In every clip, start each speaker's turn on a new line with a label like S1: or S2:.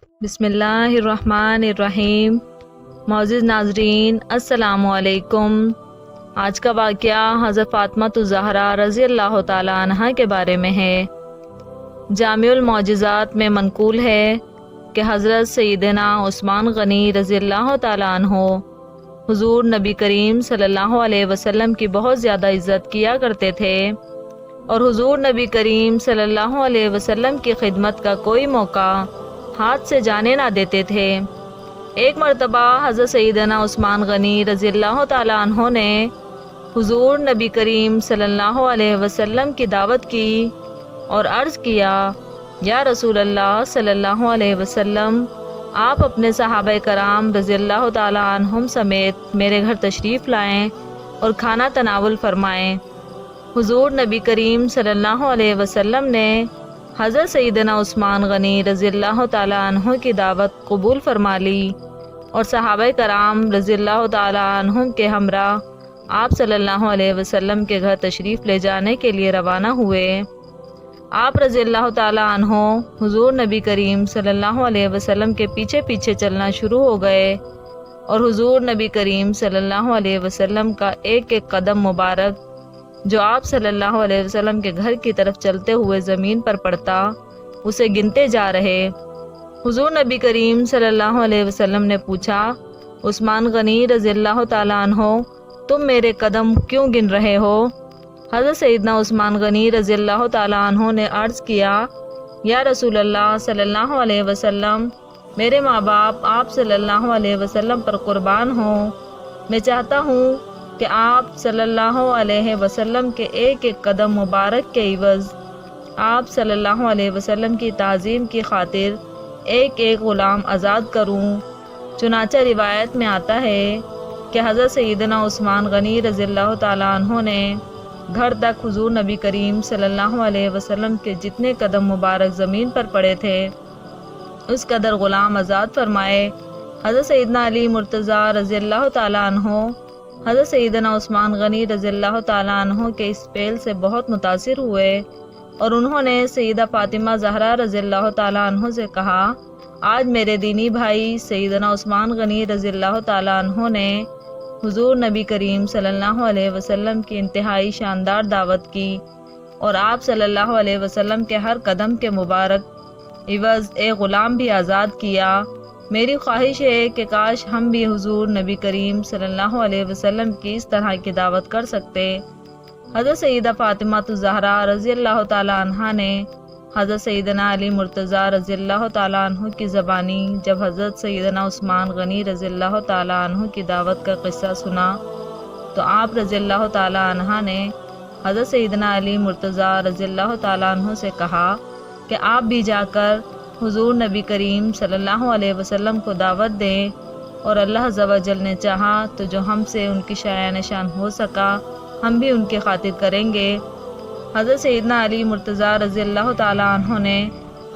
S1: بسم اللہ الرحمن الرحیم۔ معزز ناظرین السلام علیکم۔ آج کا واقعہ حضرت فاطمہ الزہرا رضی اللہ تعالیٰ عنہ کے بارے میں ہے۔ جامع المعجزات میں منقول ہے کہ حضرت سیدنا عثمان غنی رضی اللہ تعالیٰ عنہ حضور نبی کریم صلی اللہ علیہ وسلم کی بہت زیادہ عزت کیا کرتے تھے اور حضور نبی کریم صلی اللہ علیہ وسلم کی خدمت کا کوئی موقع ہاتھ سے جانے نہ دیتے تھے۔ ایک مرتبہ حضرت سیدنا عثمان غنی رضی اللہ تعالیٰ عنہ نے حضور نبی کریم صلی اللہ علیہ وسلم کی دعوت کی اور عرض کیا، یا رسول اللہ صلی اللہ علیہ وسلم، آپ اپنے صحابہ کرام رضی اللہ تعالیٰ عنہم سمیت میرے گھر تشریف لائیں اور کھانا تناول فرمائیں۔ حضور نبی کریم صلی اللہ علیہ وسلم نے حضرت سیدنا عثمان غنی رضی اللہ تعالیٰ عنہ کی دعوت قبول فرما لی اور صحابہ کرام رضی اللہ تعالیٰ عنہم کے ہمراہ آپ صلی اللہ علیہ وسلم کے گھر تشریف لے جانے کے لیے روانہ ہوئے۔ آپ رضی اللہ تعالیٰ عنہ حضور نبی کریم صلی اللہ علیہ وسلم کے پیچھے پیچھے چلنا شروع ہو گئے اور حضور نبی کریم صلی اللہ علیہ وسلم کا ایک ایک قدم مبارک جو آپ صلی اللہ علیہ وسلم کے گھر کی طرف چلتے ہوئے زمین پر پڑتا، اسے گنتے جا رہے۔ حضور نبی کریم صلی اللہ علیہ وسلم نے پوچھا، عثمان غنی رضی اللہ تعالیٰ عنہ، تم میرے قدم کیوں گن رہے ہو؟ حضرت سیدنا عثمان غنی رضی اللہ تعالیٰ عنہ نے عرض کیا، یا رسول اللہ صلی اللہ علیہ وسلم، میرے ماں باپ آپ صلی اللہ علیہ وسلم پر قربان ہوں۔ میں چاہتا ہوں کہ آپ صلی اللہ علیہ وسلم کے ایک ایک قدم مبارک کے عوض آپ صلی اللہ علیہ وسلم کی تعظیم کی خاطر ایک ایک غلام آزاد کروں۔ چنانچہ روایت میں آتا ہے کہ حضرت سیدنا عثمان غنی رضی اللہ تعالیٰ عنہ نے گھر تک حضور نبی کریم صلی اللہ علیہ وسلم کے جتنے قدم مبارک زمین پر پڑے تھے اس قدر غلام آزاد فرمائے۔ حضرت سیدنا علی مرتضیٰ رضی اللہ تعالیٰ عنہ حضرت سیدنا عثمان غنی رضی اللہ تعالیٰ عنہ کے اس پہل سے بہت متاثر ہوئے اور انہوں نے سیدہ فاطمہ زہرا رضی اللہ تعالیٰ عنہ سے کہا، آج میرے دینی بھائی سیدنا عثمان غنی رضی اللہ تعالیٰ عنہ نے حضور نبی کریم صلی اللہ علیہ وسلم کی انتہائی شاندار دعوت کی اور آپ صلی اللہ علیہ وسلم کے ہر قدم کے مبارک عوض ایک غلام بھی آزاد کیا۔ میری خواہش ہے کہ کاش ہم بھی حضور نبی کریم صلی اللہ علیہ وسلم کی اس طرح کی دعوت کر سکتے۔ حضرت سیدہ فاطمہ الزہرا رضی اللہ تعالیٰ عنہ نے حضرت سیدنا علی مرتضیٰ رضی اللہ تعالیٰ عنہ کی زبانی جب حضرت سیدنا عثمان غنی رضی اللہ تعالیٰ عنہ کی دعوت کا قصہ سنا تو آپ رضی اللہ تعالیٰ عنہ نے حضرت سیدنا علی مرتضیٰ رضی اللہ تعالیٰ عنہ سے کہا کہ آپ بھی جا کر حضور نبی کریم صلی اللہ علیہ وسلم کو دعوت دیں اور اللہ عز و جل نے چاہا تو جو ہم سے ان کی شایع نشان ہو سکا ہم بھی ان کی خاطر کریں گے۔ حضرت سیدنا علی مرتضیٰ رضی اللہ تعالیٰ عنہ نے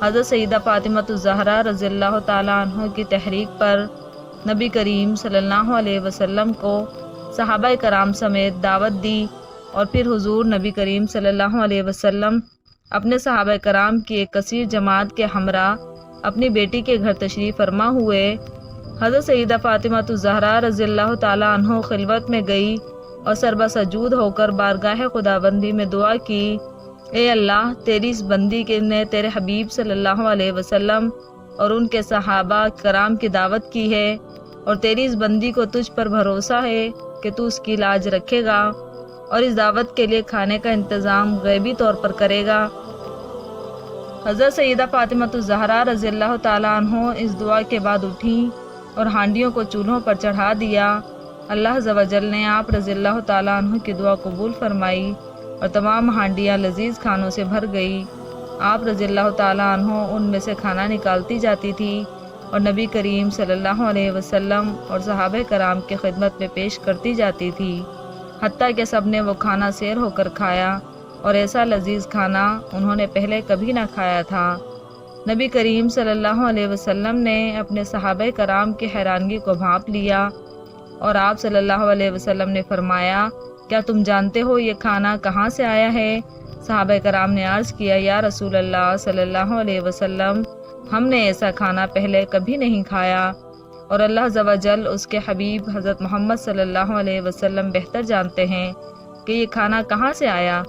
S1: حضرت سیدہ فاطمہ الزہرا رضی اللہ تعالیٰ عنہ کی تحریک پر نبی کریم صلی اللہ علیہ وسلم کو صحابہ کرام سمیت دعوت دی اور پھر حضور نبی کریم صلی اللہ علیہ وسلم اپنے صحابہ کرام کی ایک کثیر جماعت کے ہمراہ اپنی بیٹی کے گھر تشریف فرما ہوئے۔ حضرت سیدہ فاطمہ الزہرا رضی اللہ تعالیٰ عنہ خلوت میں گئی اور سربہ سجود ہو کر بارگاہ خداوندی میں دعا کی، اے اللہ، تیری اس بندی نے تیرے حبیب صلی اللہ علیہ وسلم اور ان کے صحابہ کرام کی دعوت کی ہے اور تیری اس بندی کو تجھ پر بھروسہ ہے کہ تو اس کی لاج رکھے گا اور اس دعوت کے لیے کھانے کا انتظام غیبی طور پر کرے گا۔ حضرت سیدہ فاطمہ الزہرا رضی اللہ تعالیٰ عنہ اس دعا کے بعد اٹھیں اور ہانڈیوں کو چولہوں پر چڑھا دیا۔ اللہ عز و جل نے آپ رضی اللہ تعالیٰ عنہ کی دعا قبول فرمائی اور تمام ہانڈیاں لذیذ کھانوں سے بھر گئی۔ آپ رضی اللہ تعالیٰ عنہ ان میں سے کھانا نکالتی جاتی تھی اور نبی کریم صلی اللہ علیہ وسلم اور صحابہ کرام کی خدمت میں پیش کرتی جاتی تھی، حتیٰ کہ سب نے وہ کھانا سیر ہو کر کھایا اور ایسا لذیذ کھانا انہوں نے پہلے کبھی نہ کھایا تھا۔ نبی کریم صلی اللہ علیہ وسلم نے اپنے صحابہ کرام کی حیرانگی کو بھانپ لیا اور آپ صلی اللہ علیہ وسلم نے فرمایا، کیا تم جانتے ہو یہ کھانا کہاں سے آیا ہے؟ صحابہ کرام نے عرض کیا، یا رسول اللہ صلی اللہ علیہ وسلم، ہم نے ایسا کھانا پہلے کبھی نہیں کھایا، اور اللہ عز و جل اس کے حبیب حضرت محمد صلی اللہ علیہ وسلم بہتر جانتے ہیں کہ یہ کھانا کہاں سے آیا۔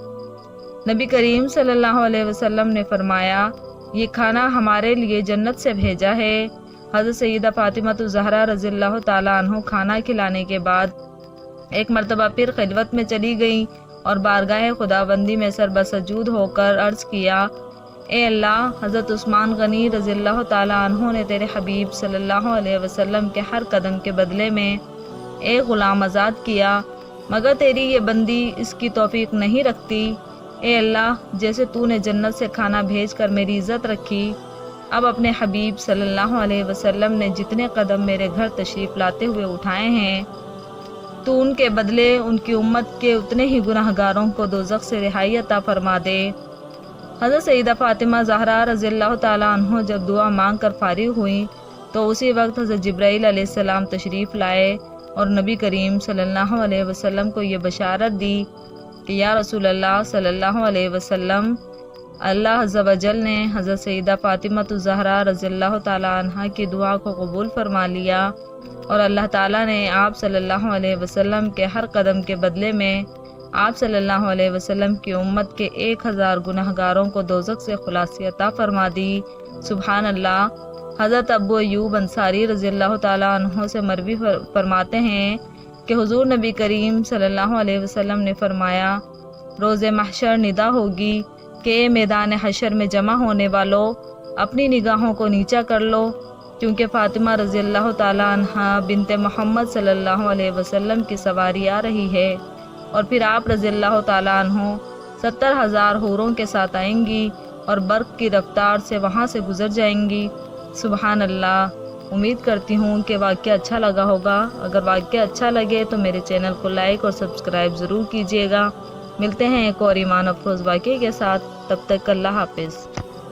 S1: نبی کریم صلی اللہ علیہ وسلم نے فرمایا، یہ کھانا ہمارے لیے جنت سے بھیجا ہے۔ حضرت سیدہ فاطمہ الزہرا رضی اللہ تعالیٰ عنہ کھانا کھلانے کے بعد ایک مرتبہ پھر خلوت میں چلی گئیں اور بارگاہ خداوندی میں سر بسجود ہو کر عرض کیا، اے اللہ، حضرت عثمان غنی رضی اللہ تعالیٰ عنہ نے تیرے حبیب صلی اللہ علیہ وسلم کے ہر قدم کے بدلے میں ایک غلام آزاد کیا، مگر تیری یہ بندی اس کی توفیق نہیں رکھتی۔ اے اللہ، جیسے تو نے جنت سے کھانا بھیج کر میری عزت رکھی، اب اپنے حبیب صلی اللہ علیہ وسلم نے جتنے قدم میرے گھر تشریف لاتے ہوئے اٹھائے ہیں، تو ان کے بدلے ان کی امت کے اتنے ہی گناہ گاروں کو دوزخ سے رہائی عطا فرما دے۔ حضرت سیدہ فاطمہ زہرا رضی اللہ تعالیٰ عنہ جب دعا مانگ کر فارغ ہوئیں تو اسی وقت حضرت جبرائیل علیہ السلام تشریف لائے اور نبی کریم صلی اللہ علیہ وسلم کو یہ بشارت دی کہ یا رسول اللہ صلی اللہ علیہ وسلم، اللہ عز و جل نے حضرت سیدہ فاطمہ الزہرا رضی اللہ تعالیٰ عنہ کی دعا کو قبول فرما لیا، اور اللہ تعالیٰ نے آپ صلی اللہ علیہ وسلم کے ہر قدم کے بدلے میں آپ صلی اللہ علیہ وسلم کی امت کے 1000 گناہ گاروں کو دوزخ سے خلاصی عطا فرما دی۔ سبحان اللہ۔ حضرت ابو ایوب انصاری رضی اللہ تعالیٰ عنہ سے مروی فرماتے ہیں کہ حضور نبی کریم صلی اللہ علیہ وسلم نے فرمایا، روز محشر ندا ہوگی کہ میدان حشر میں جمع ہونے والوں، اپنی نگاہوں کو نیچا کر لو، کیونکہ فاطمہ رضی اللہ تعالیٰ عنہ بنت محمد صلی اللہ علیہ وسلم کی سواری آ رہی ہے، اور پھر آپ رضی اللہ تعالیٰ عنہ 70,000 حوروں کے ساتھ آئیں گی اور برق کی رفتار سے وہاں سے گزر جائیں گی۔ سبحان اللہ۔ امید کرتی ہوں کہ واقعہ اچھا لگا ہوگا۔ اگر واقعہ اچھا لگے تو میرے چینل کو لائک اور سبسکرائب ضرور کیجیے گا۔ ملتے ہیں ایک اور ایمان افروز واقعے کے ساتھ، تب تک اللہ حافظ۔